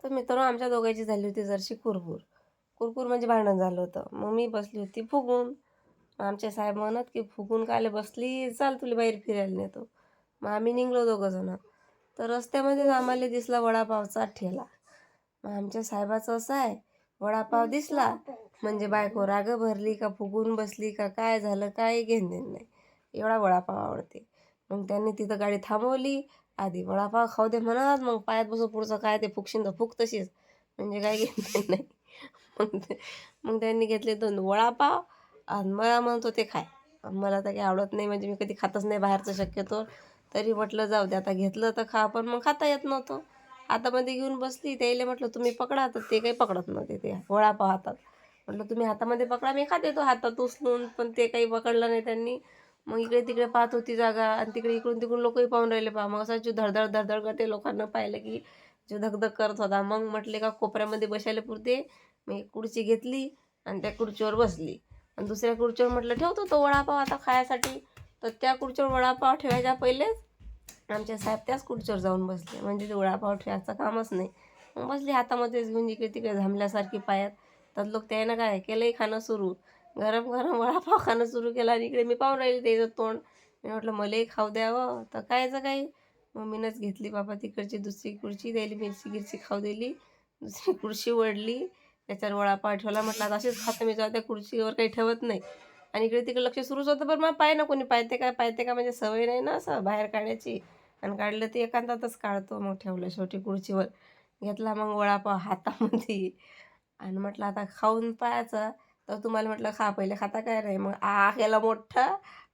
तर मित्रांनो आमच्या दोघांची झाली होती जराशी कुरबुर. कुरकुर म्हणजे भांडण झालं होतं. मग मी बसली होती फुगून. मग आमचे साहेब म्हणत, की "फुगून कायले बसली? चल तुला बाहेर फिरायला नेतो." मग आम्ही निघालो दोघंजणं. तर रस्त्यामध्येच आम्हाला दिसला वडापावचा ठेला. मग आमच्या साहेबाचं असं आहे, वडापाव दिसला म्हणजे बायको रागं भरली का फुगून बसली का काय झालं काही घेणं-देणं नाही. एवढा वडापाव आवडते. मग त्यांनी तिथं गाडी थांबवली. आधी वडापाव खाऊ दे म्हणत, मग पायात बसू पुढचं काय ते फुगशील तर फुग तशीच. म्हणजे काही घेणं-देणं नाही. मग त्यांनी घेतले 2 वडापाव आणि मला म्हणतो ते खाय. मला तर काही आवडत नाही म्हणजे मी कधी खातच नाही बाहेरचं शक्यतो. तरी म्हटलं जाऊ दे आता घेतलं तर खा, पण मग खाता येत नव्हतं. हातामध्ये घेऊन बसली. त्याला म्हटलं तुम्ही पकडा, तर ते काही पकडत नव्हते ते वडापाव हातात. म्हटलं तुम्ही हातामध्ये पकडा, मी खाते तो हातात उचलून, पण ते काही पकडलं नाही त्यांनी. मग इकडे-तिकडे पाहत होती जागा आणि तिकडे इकडून-तिकडून लोकही पाहून राहिले पहा. मग असा जीव धडधड, धडधड करते लोकांना पाहिलं की जीव धक करत होता. मग म्हटले का कोपऱ्यामध्ये बसायला पुरते. मी एक खुर्ची घेतली आणि त्या खुर्चीवर बसली आणि दुसऱ्या खुर्चीवर म्हटलं ठेवतो तो वडापाव आता खाण्यासाठी. तर त्या खुर्चीवर वडापाव ठेवायच्या पहिलेच आमचे साहेब त्याच खुर्चीवर जाऊन बसले. म्हणजे ते वडापाव ठेवायचं कामच नाही. मग बसली हातामध्येच घेऊन इकडे-तिकडे झांबल्यासारखी पायात. तर लोक त्यानं काय केलंही खाणं सुरू. गरम-गरम वडापाव खाणं सुरू केलं आणि इकडे मी पाहून राहिली त्याचं तोंड. मी म्हटलं मलाही खाऊ द्यावं, तर कायचं काही. मग मीनंच घेतली बाबा तिकडची दुसरी खुर्ची, त्याला मिरची-गिरची खाऊ दिली. दुसरी खुर्ची ओढली, त्याच्यावर वडापाव ठेवला. म्हटलं आता अशीच खातो मी, जाऊ त्या खुर्चीवर काही ठेवत नाही. आणि इकडे-तिकडे लक्ष सुरूच होतं, बरं मग पाहे ना कोणी पाहते का म्हणजे सवय नाही ना असं बाहेर काढायची. आणि काढलं ते एकांतातच काढतो. मग ठेवलं शेवटी खुर्चीवर. घेतला मग वडापाव हातामध्ये आणि म्हटलं आता खाऊन पाहायचं. तर तुम्हाला म्हटलं खा पहिले, खाता काय नाही? मग केला मोठा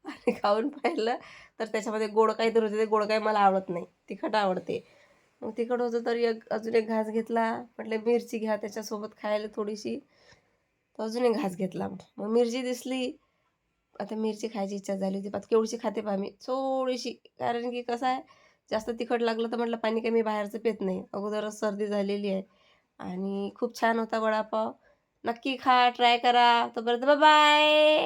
आणि खाऊन पाहिलं तर त्याच्यामध्ये गोड काहीतरी होते. ते गोड काही मला आवडत नाही, तिखट आवडते. मग तिखट होतं तर अजून एक घास घेतला. म्हटलं मिरची घ्या त्याच्यासोबत खायला थोडीशी. तर अजून एक घास घेतला. मग मिरची दिसली. आता मिरची खायची इच्छा झाली होती. आता केवढीशी खाते पहा मी, थोडीशी. कारण की कसं आहे, जास्त तिखट लागलं तर म्हटलं पाणी काही मी बाहेरचं पित नाही. अगोदरच सर्दी झालेली आहे आणि खूप छान होता वडापाव. नक्की खा, ट्राय करा. तोपर्यंत बाय.